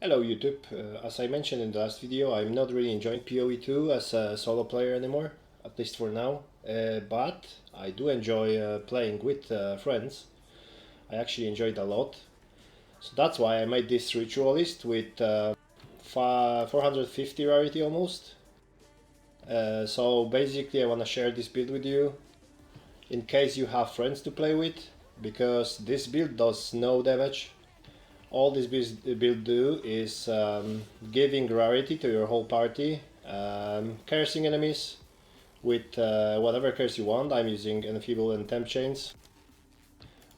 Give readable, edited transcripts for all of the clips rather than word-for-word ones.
Hello YouTube, as I mentioned in the last video, I'm not really enjoying PoE2 as a solo player anymore, at least for now, but I do enjoy playing with friends. I actually enjoy it a lot, so that's why I made this Ritualist with 450 rarity almost. So basically I want to share this build with you, in case you have friends to play with, because this build does no damage. All this build do is giving rarity to your whole party, cursing enemies with whatever curse you want. I'm using Enfeeble and Temp Chains.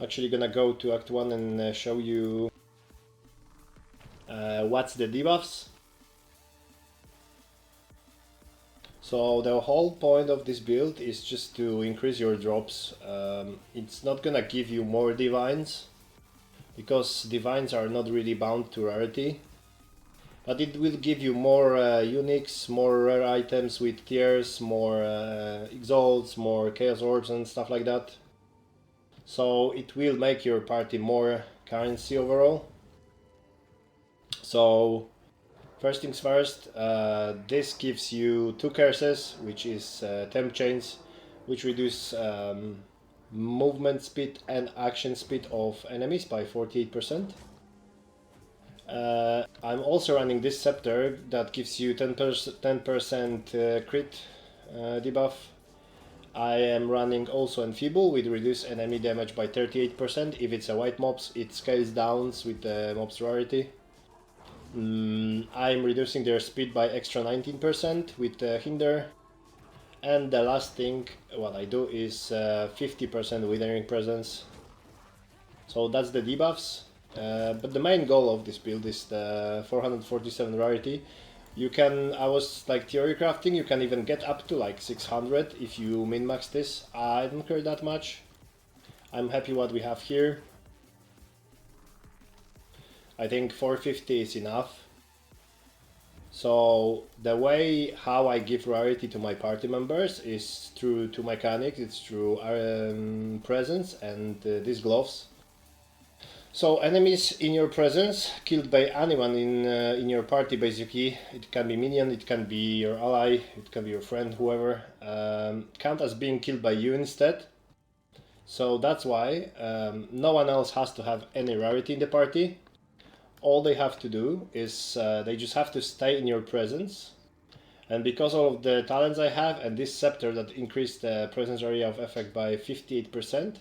Actually gonna go to Act 1 and show you what's the debuffs. So the whole point of this build is just to increase your drops. It's not gonna give you more divines, because divines are not really bound to rarity, but it will give you more uniques, more rare items with tiers, more exalts, more chaos orbs and stuff like that. So it will make your party more currency overall. So first things first, this gives you 2 curses, which is temp chains, which reduce movement speed and action speed of enemies by 48%. I'm also running this scepter that gives you 10% crit debuff. I am running also Enfeeble with reduce enemy damage by 38%. If it's a white mobs, it scales down with the mob's rarity. I'm reducing their speed by extra 19% with Hinder. And the last thing what I do is 50% Withering Presence. So that's the debuffs. But the main goal of this build is the 447 rarity. You can, I was like theory crafting, you can even get up to like 600 if you min-max this. I don't care that much. I'm happy what we have here. I think 450 is enough. So the way how I give rarity to my party members is through 2 mechanics. It's through presence and these gloves. So enemies in your presence, killed by anyone in your party basically, it can be minion, it can be your ally, it can be your friend, whoever, count as being killed by you instead. So that's why no one else has to have any rarity in the party. All they have to do is they just have to stay in your presence. And because of the talents I have and this scepter that increased the presence area of effect by 58%,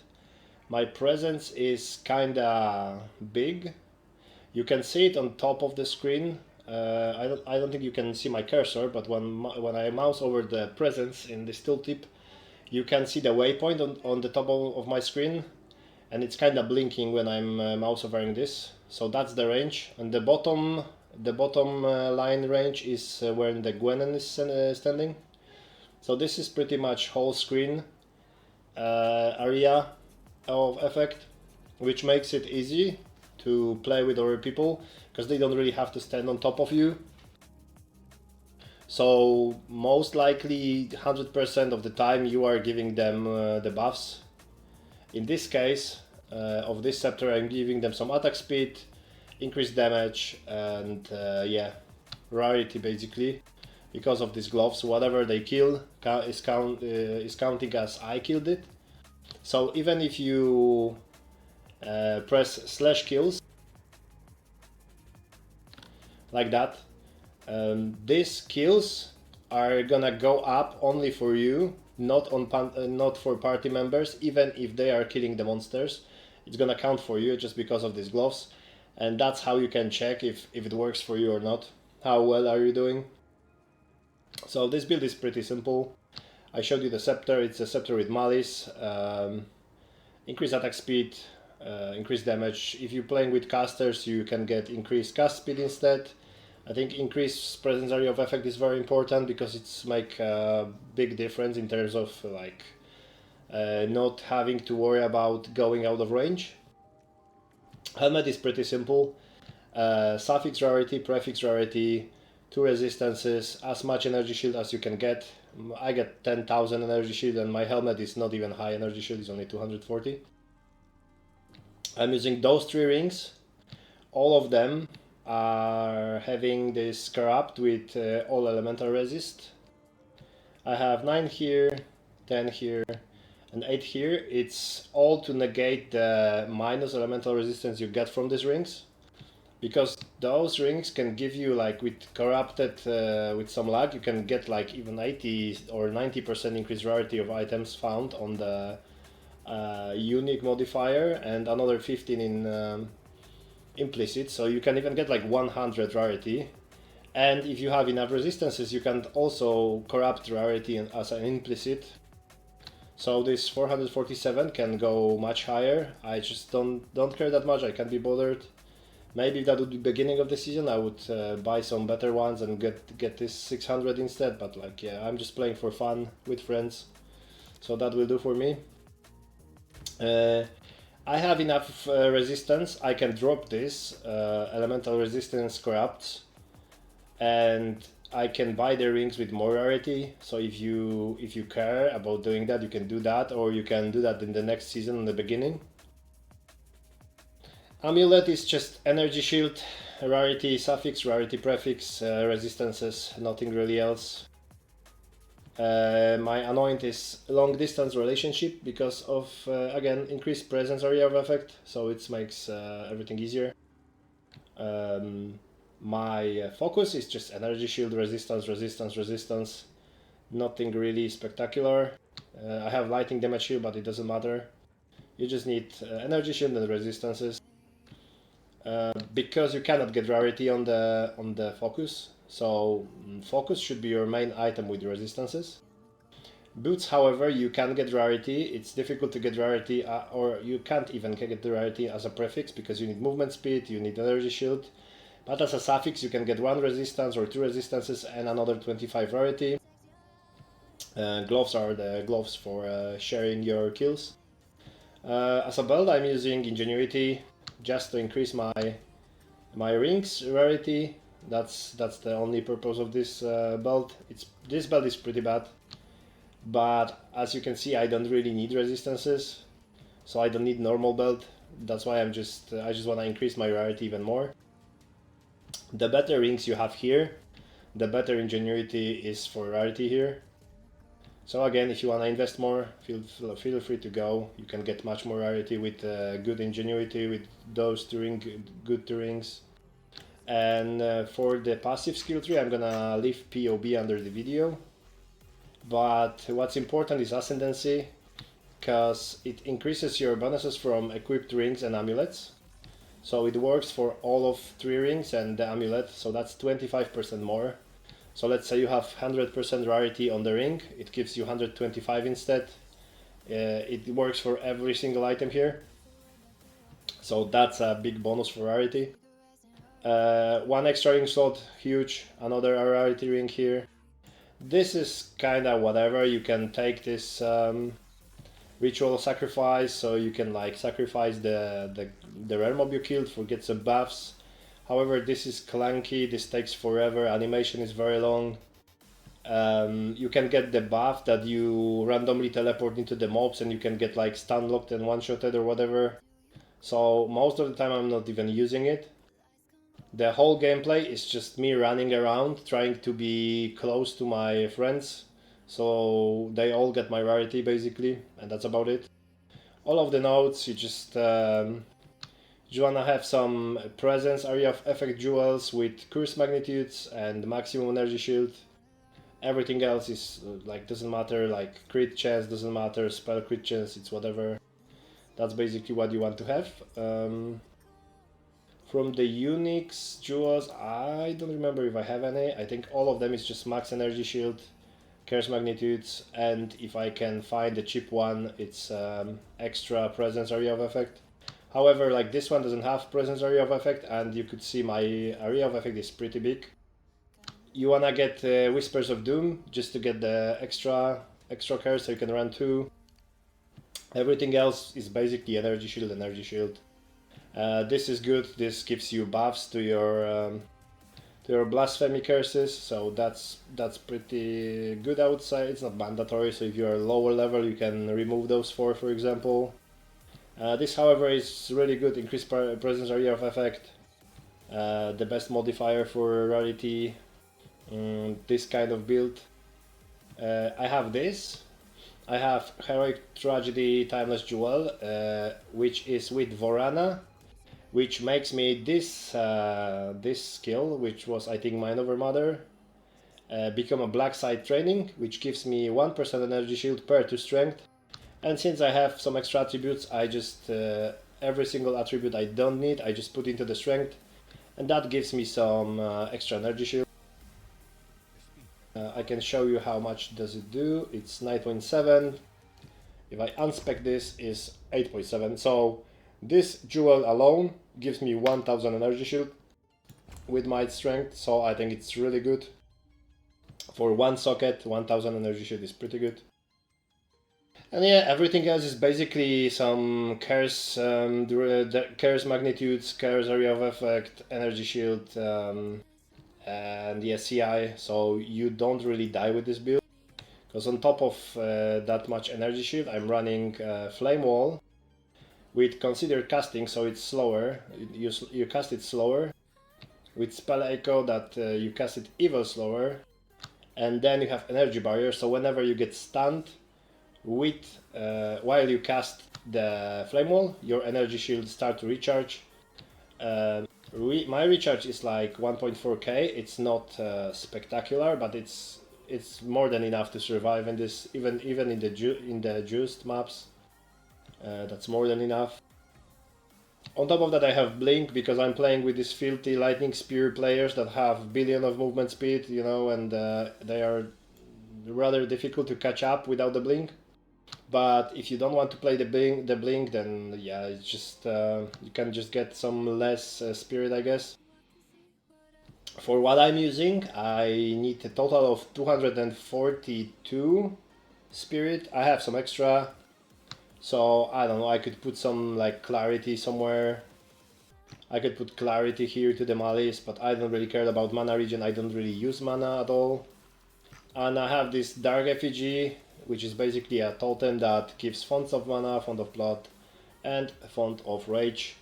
my presence is kinda big. You can see it on top of the screen. I don't think you can see my cursor, but when I mouse over the presence in this tooltip, you can see the waypoint on the top of my screen, and it's kinda blinking when I'm mouse overing this. So that's the range, and the bottom line range is where the Gwennen is standing. So this is pretty much whole screen area of effect, which makes it easy to play with other people because they don't really have to stand on top of you. So most likely 100% of the time you are giving them the buffs. In this case of this scepter, I'm giving them some attack speed, increased damage, and yeah, rarity basically. Because of these gloves, whatever they kill is counting as I killed it. So even if you press slash kills like that, these kills are gonna go up only for you, not for party members. Even if they are killing the monsters, it's gonna count for you just because of these gloves. And that's how you can check if it works for you or not. How well are you doing? So this build is pretty simple. I showed you the scepter. It's a scepter with malice, increased attack speed, increased damage. If you're playing with casters, you can get increased cast speed instead. I think increased presence area of effect is very important because it's make a big difference in terms of like not having to worry about going out of range. Helmet is pretty simple. Suffix rarity, prefix rarity, 2 resistances, as much energy shield as you can get. I get 10,000 energy shield and my helmet is not even high energy shield, it's only 240. I'm using those 3 rings. All of them are having this corrupt with all elemental resist. I have 9 here, 10 here, and 8 here. It's all to negate the minus elemental resistance you get from these rings, because those rings can give you, like, with corrupted with some lag, you can get like even 80 or 90% increased rarity of items found on the unique modifier, and another 15 in implicit, so you can even get like 100 rarity. And if you have enough resistances, you can also corrupt rarity as an implicit. So this 447 can go much higher. I just don't care that much. I can't be bothered. Maybe if that would be beginning of the season, I would buy some better ones and get this 600 instead. But like, yeah, I'm just playing for fun with friends, so that will do for me. I have enough resistance. I can drop this elemental resistance corrupts, and I can buy the rings with more rarity. So if you care about doing that, you can do that, or you can do that in the next season in the beginning. Amulet is just energy shield, rarity suffix, rarity prefix, resistances, nothing really else. My anoint is long distance relationship because of again increased presence area of effect, so it makes everything easier. My focus is just energy shield, resistance, resistance, resistance, nothing really spectacular. I have lightning damage here, but it doesn't matter. You just need energy shield and resistances. Because you cannot get rarity on the focus, so focus should be your main item with resistances. Boots, however, you can get rarity. It's difficult to get rarity, or you can't even get the rarity as a prefix, because you need movement speed, you need energy shield. But as a suffix, you can get 1 resistance or 2 resistances and another 25 rarity. Gloves are the gloves for sharing your kills. As a build, I'm using Ingenuity just to increase my rings rarity. That's the only purpose of this build. This build is pretty bad, but as you can see, I don't really need resistances, so I don't need normal build. That's why I just want to increase my rarity even more. The better rings you have here, the better Ingenuity is for rarity here. So again, if you want to invest more, feel free to go. You can get much more rarity with good Ingenuity, with those good two rings. And for the passive skill tree, I'm gonna leave POB under the video. But what's important is Ascendancy, because it increases your bonuses from equipped rings and amulets. So it works for all of 3 rings and the amulet, so that's 25% more. So let's say you have 100% rarity on the ring, it gives you 125 instead. It works for every single item here, so that's a big bonus for rarity. 1 extra ring slot, huge. Another rarity ring here. This is kinda whatever. You can take this ritual sacrifice, so you can like sacrifice the rare mob you killed for get some buffs. However, this is clunky, this takes forever, animation is very long. You can get the buff that you randomly teleport into the mobs and you can get like stun locked and one-shotted or whatever. So most of the time I'm not even using it. The whole gameplay is just me running around trying to be close to my friends, so they all get my rarity basically, and that's about it. All of the nodes, you wanna have some presence area of effect jewels with curse magnitudes and maximum energy shield. Everything else is like doesn't matter, like crit chance doesn't matter, spell crit chance, it's whatever. That's basically what you want to have. From the Unix jewels, I don't remember if I have any. I think all of them is just max energy shield, curse magnitudes, and if I can find the cheap one, it's extra presence area of effect. However, like this one doesn't have presence area of effect, and you could see my area of effect is pretty big. You wanna get Whispers of Doom just to get the extra curse, so you can run 2. Everything else is basically energy shield, energy shield. This is good. This gives you buffs to your blasphemy curses, so that's pretty good. I would say it's not mandatory. So if you are lower level, you can remove those 4, for example. This, however, is really good. Increased presence area of effect. the best modifier for Rarity, this kind of build. I have this. I have Heroic Tragedy Timeless Jewel, which is with Vorana, which makes me this skill, which was I think Mind Over Mother, become a Black Side Training, which gives me 1% energy shield per 2 strength. And since I have some extra attributes, I just every single attribute I don't need, I just put into the strength, and that gives me some extra energy shield. I can show you how much does it do. It's 9.7. If I unspec this, is 8.7. So this jewel alone gives me 1000 energy shield with my strength. So I think it's really good. For one socket, 1000 energy shield is pretty good. And yeah, everything else is basically some curse, curse magnitudes, curse area of effect, energy shield, and the SCI, so you don't really die with this build. Because on top of that much energy shield, I'm running Flame Wall with Considered Casting, so it's slower. You cast it slower. With Spell Echo, that you cast it even slower. And then you have Energy Barrier, so whenever you get stunned, with while you cast the Flame Wall, your energy shield start to recharge. My recharge is like 1.4k. It's not spectacular, but it's more than enough to survive in this. Even in the juiced maps, that's more than enough. On top of that, I have Blink because I'm playing with these filthy Lightning Spear players that have billion of movement speed, you know, and they are rather difficult to catch up without the Blink. But if you don't want to play the blink, then yeah, it's just you can just get some less spirit, I guess. For what I'm using, I need a total of 242 spirit. I have some extra, so I don't know. I could put some like clarity somewhere. I could put clarity here to the malice, but I don't really care about mana regen. I don't really use mana at all. And I have this dark effigy, which is basically a totem that gives Font of Mana, Font of Blood, and Font of Rage.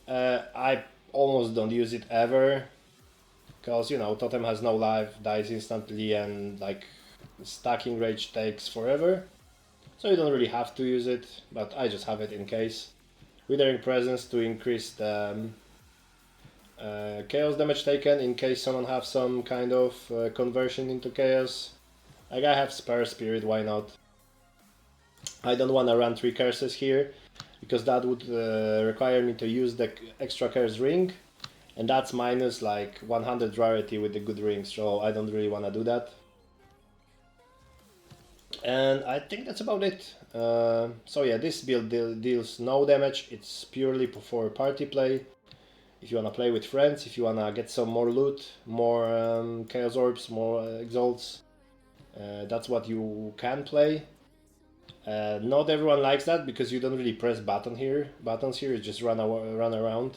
I almost don't use it ever, because, you know, totem has no life, dies instantly, and like stacking Rage takes forever. So you don't really have to use it, but I just have it in case. Withering Presence to increase the chaos damage taken in case someone has some kind of conversion into chaos. Like I have spare spirit, why not? I don't want to run 3 curses here, because that would require me to use the extra curse ring, and that's minus like 100 rarity with the good rings, so I don't really want to do that. And I think that's about it. So yeah, this build deals no damage, it's purely for party play. If you want to play with friends, if you want to get some more loot, more chaos orbs, more exalts, that's what you can play. Not everyone likes that because you don't really press buttons here. You just run around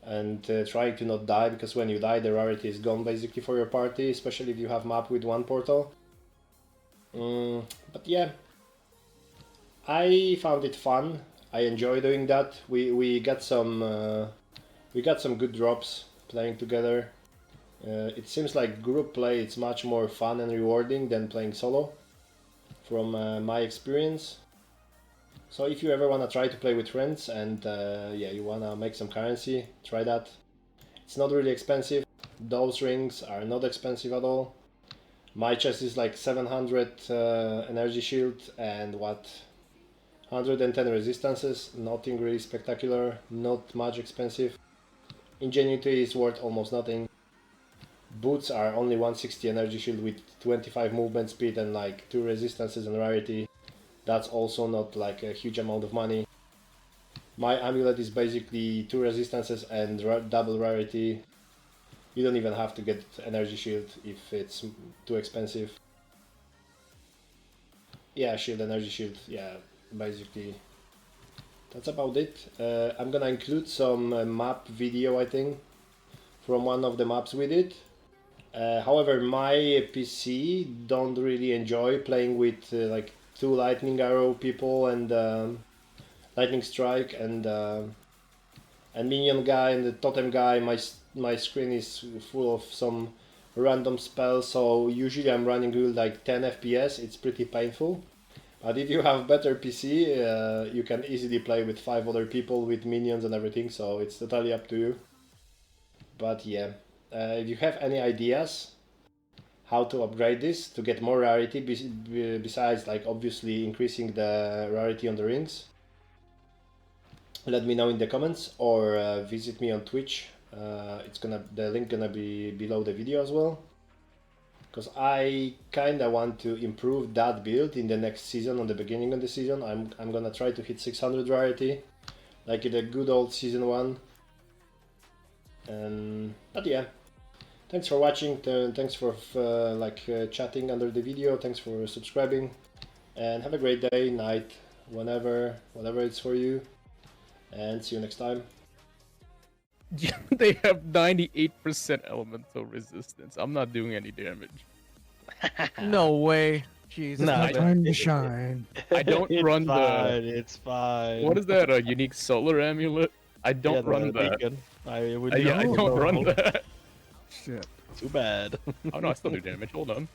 and try to not die, because when you die the rarity is gone basically for your party, especially if you have map with one portal. But yeah, I found it fun. I enjoy doing that. We got some good drops playing together. It seems like group play it's much more fun and rewarding than playing solo, from my experience. So if you ever want to try to play with friends and yeah, you want to make some currency, try that. It's not really expensive. Those rings are not expensive at all. My chest is like 700 energy shield and what, 110 resistances. Nothing really spectacular, not much expensive. Ingenuity is worth almost nothing. Boots are only 160 energy shield with 25 movement speed and like 2 resistances and rarity. That's also not like a huge amount of money. My amulet is basically 2 resistances and double rarity. You don't even have to get energy shield if it's too expensive. Yeah, shield, energy shield, yeah, basically. That's about it. I'm gonna include some map video, I think, from one of the maps we did. However, my PC don't really enjoy playing with like 2 lightning arrow people and lightning strike and and minion guy and the totem guy, my screen is full of some random spells, so usually I'm running like 10 FPS. It's pretty painful. But if you have better PC, you can easily play with 5 other people with minions and everything, so it's totally up to you. But yeah, if you have any ideas how to upgrade this to get more rarity, besides like obviously increasing the rarity on the rings, let me know in the comments, or visit me on Twitch. The link gonna be below the video as well, because I kinda want to improve that build in the next season. On the beginning of the season, I'm gonna try to hit 600 rarity, like in the good old season 1. But yeah, thanks for watching. Thanks for chatting under the video. Thanks for subscribing, and have a great day, night, whenever it's for you. And see you next time. They have 98% elemental resistance. I'm not doing any damage. No way. Jesus. Nah, Time to shine. I don't It's run fine, It's fine. What is that? A unique solar amulet? I don't run that. Beacon. I don't run that. Shit. Too bad. Oh no, I still do damage. Hold on.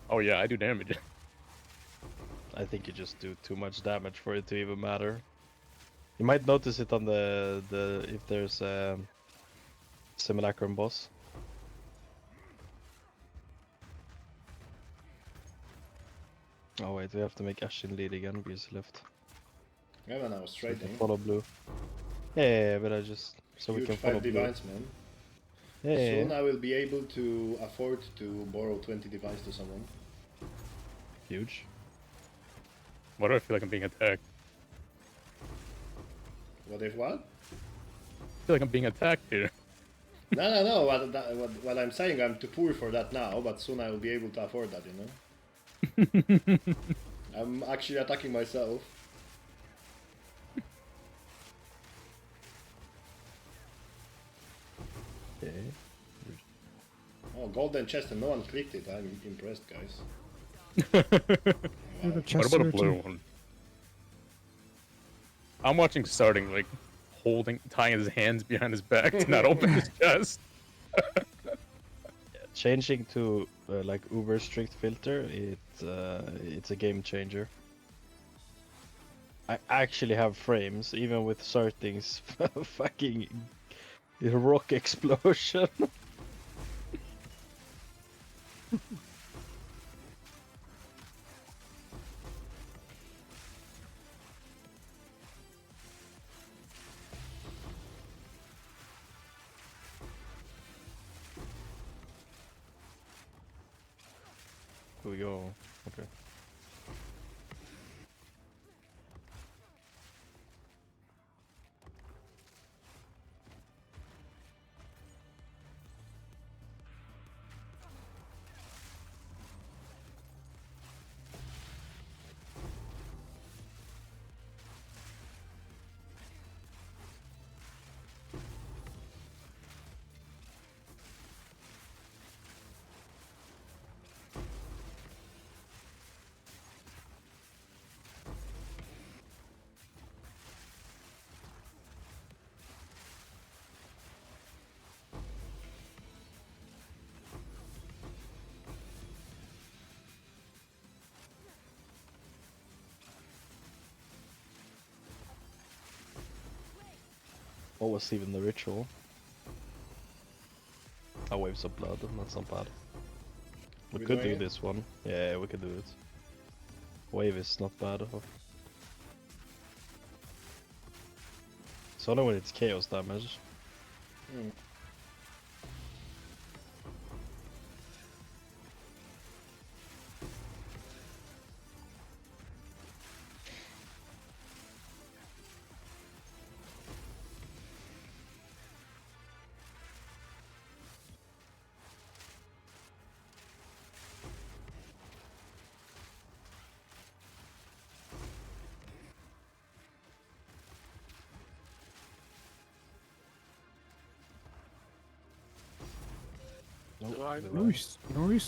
Oh yeah, I do damage. I think you just do too much damage for it to even matter. You might notice it on the if there's a simulacrum boss. Oh wait, we have to make Ashin lead again because he left. Yeah, man, I was trading. Follow blue. Yeah, but I just so we Huge can follow 5 blue. divines, man. Yeah. Soon I will be able to afford to borrow 20 divines to someone. Huge. Why do I feel like I'm being attacked? What if what? I feel like I'm being attacked here. No. What I'm saying, I'm too poor for that now, but soon I will be able to afford that, you know? I'm actually attacking myself. Okay. Oh, golden chest and no one clicked it. I'm impressed, guys. Ooh, the What chest about a here, blue too. one? I'm watching starting like tying his hands behind his back to not open his chest. Changing to like uber strict filter, it's a game changer. I actually have frames even with Sarting's fucking rock explosion. Here we go. Okay. What was even the ritual? Oh, waves of blood, that's not bad. We We could doing do it? this one. Yeah, we could do it. Wave is not bad. It's only when it's chaos damage. Hmm.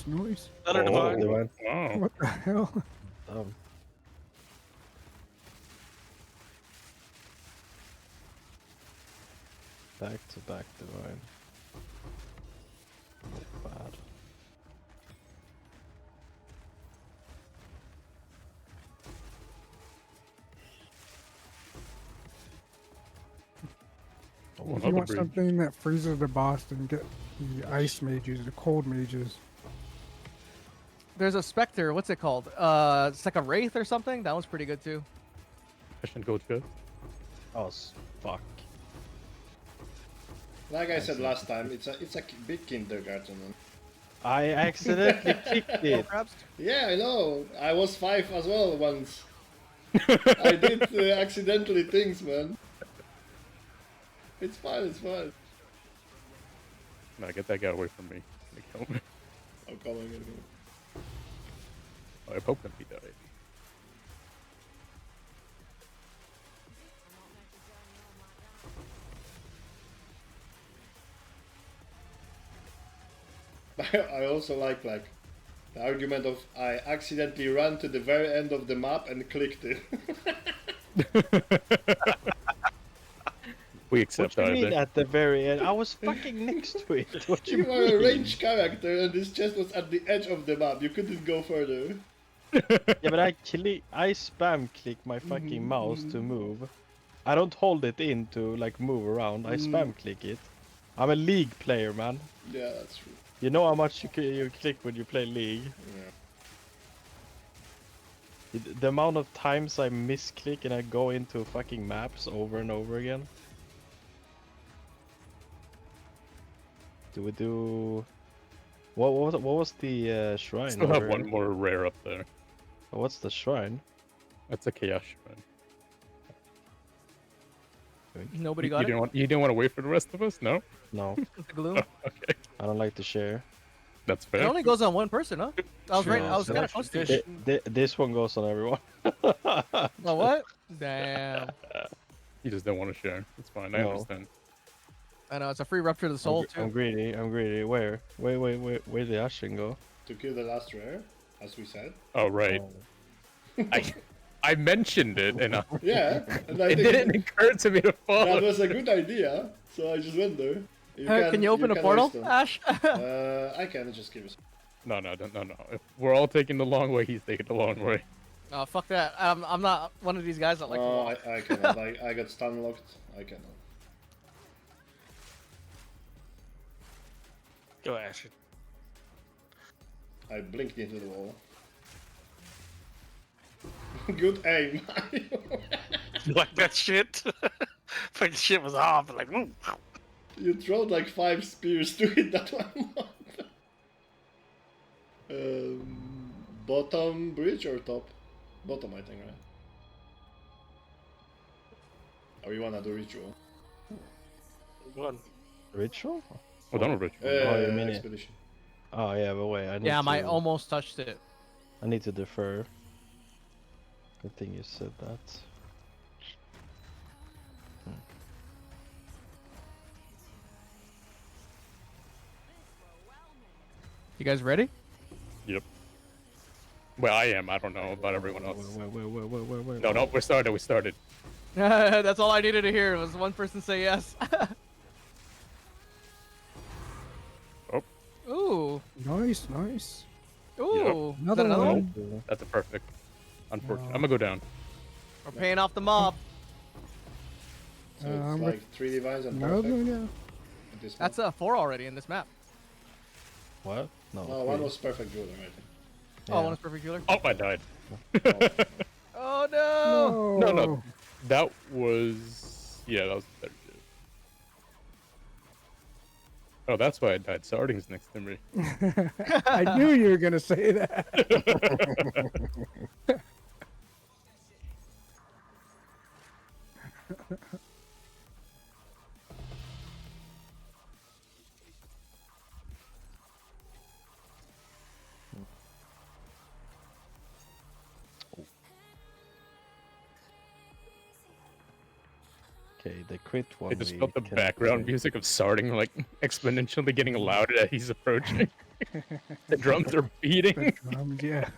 Noise. Another divine. Divine. Wow. What the hell? Back to back divine. Not bad. Oh, If you another want bridge. something that freezes the boss, then get the ice mages, the cold mages. There's a specter. What's it called? It's like a wraith or something. That one's pretty good too. Question gold chest. Oh, fuck. Like I said last time, it's a big kindergarten. Man. I accidentally kicked it. Perhaps. Yeah, I know. I was 5 as well once. I did accidentally things, man. It's fine, it's fine. No, get that guy away from me. He killed me. I'm coming in. I poked him, he died. I also like the argument of I accidentally ran to the very end of the map and clicked it. We What accept do you that. mean at the very end? I was fucking next to it. What you You mean? were a ranged character and this chest was at the edge of the map. You couldn't go further. Yeah, but I spam click my fucking mouse to move. I don't hold it in to like move around. I spam click it. I'm a League player, man. Yeah, that's true. You know how much you click when you play League. Yeah. The amount of times I misclick and I go into fucking maps over and over again. Do we do? What was the shrine? Still have over one here? more rare up there. What's the shrine? That's a chaos shrine. Nobody You got it. didn't want to wait for the rest of us? No? No, The gloom. Okay. I don't like to share. That's It fair. only goes on one person, huh? I was right. I was Sure. kind of close to it. This one goes on everyone. Oh, what? Damn. You just don't want to share. It's fine. I No. understand. I know it's a free rupture of the soul I'm too. greedy. I'm greedy. Where? Wait. Where did Ashen go? To kill the last rare, as we said. Oh, right. I mentioned it, and Yeah, and I it think didn't occur to me to that follow. was a good idea, so I just went there. Can you open a portal, waste them. Ash? I can just give us. No. If we're all taking the long way, he's taking the long way. Oh, fuck that. I'm not one of these guys that like to No, walk. I cannot. I got stun locked. I cannot. Go Ash. I blinked into the wall. Good aim. Like that shit? Like the shit was off. Like, woo. You throwed like 5 spears to hit that one. Bottom bridge or top? Bottom, I think, right? Or you wanna do ritual? One. Ritual? Oh, done with Ritual. you mean it. expedition. Oh yeah, but wait. I need Yeah, to, I almost touched it. I need to defer. Good thing you said that. You guys ready? Yep. Well, I am. I don't know about everyone else. Wait. No, we started. That's all I needed to hear was one person say yes. Oh, Ooh. Nice, nice. Ooh. Is Another that another one. one? that's a perfect. Unfortunate. No. I'm gonna go down. We're paying off the mob. So I'm it's with- like 3 divines and No, perfect. no, yeah. at this That's one. a 4 already in this map. What? No. No, one was perfect jeweler, I think. Oh, one is perfect healer. Oh, I died. Oh no! No. That was. Yeah, that was the third shit. Oh, that's why I died. Sarding's next to me. I knew you were gonna say that. Okay, the crit one. I just we felt the can background play. music of Sarding like exponentially getting louder as he's approaching. The drums are beating. Yeah.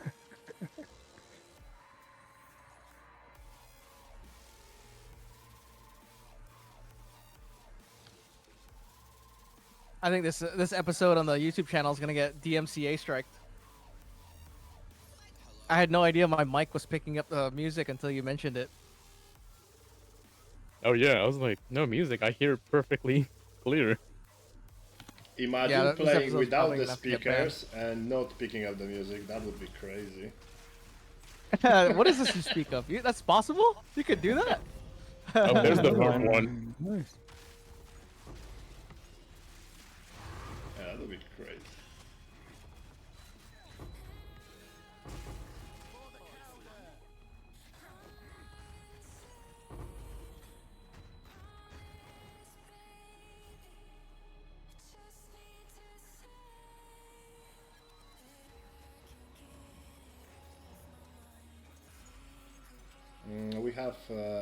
I think this episode on the YouTube channel is gonna get DMCA striked. I had no idea my mic was picking up the music until you mentioned it. Oh yeah, I was like, no music. I hear it perfectly clear. Imagine this playing episode's without probably the gonna have to get banned. speakers and not picking up the music. That would be crazy. What is this you speak of? That's possible? You could do that? Oh, there's the Divine. one. Nice. Yeah, that would be crazy. We have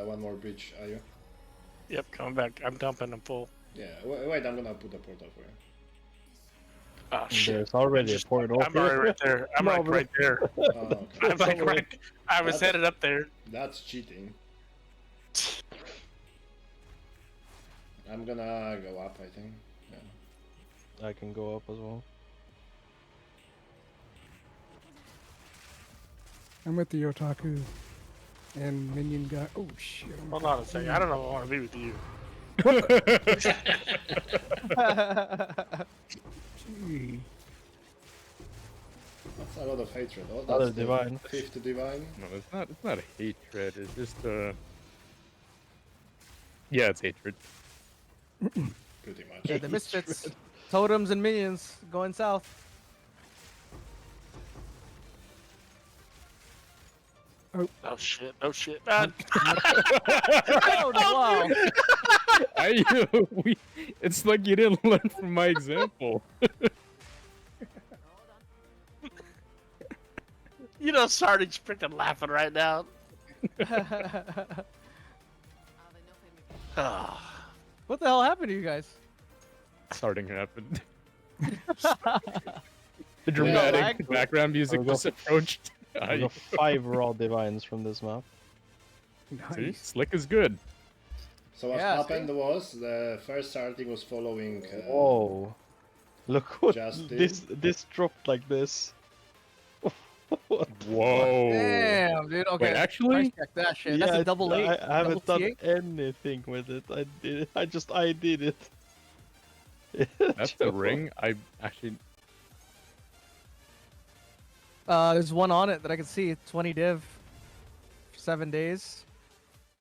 one more bridge, are you? Yep, coming back. I'm dumping them full. Yeah, wait, I'm gonna put a portal for you. Oh shit! There's already a portal. I'm already right there. I'm No, like bro. right there. Oh, okay. I'm like right. I was That's- headed up there. That's cheating. I'm gonna go up, I think. Yeah. I can go up as well. I'm with the otaku and minion guy. Oh shit! Hold on a second. I don't know if I want to be with you. Gee. That's a lot of hatred. Oh, Another that's the divine. fifth divine. No, it's not. It's not a hatred. It's just yeah, it's hatred. Pretty much. Yeah, the misfits, totems and minions going south. Oh shit! Oh shit! Oh, wow. It's like you didn't learn from my example. You know, Sardi's freaking laughing right now. Ah. What the hell happened to you guys? Starting happened. The lag? dramatic background music I'll go just approached. I got 5 raw divines from this map. See, Nice. Slick is good. So what Yeah, happened was the first starting was following. Whoa! Look what Just this dropped like this. What? Whoa. Damn, dude. Okay. Wait, actually? price check that shit. That's a double eight. I haven't double done T8? anything with it. I did it. I did it. That's the ring. I actually. There's one on it that I can see. 20 div. For 7 days.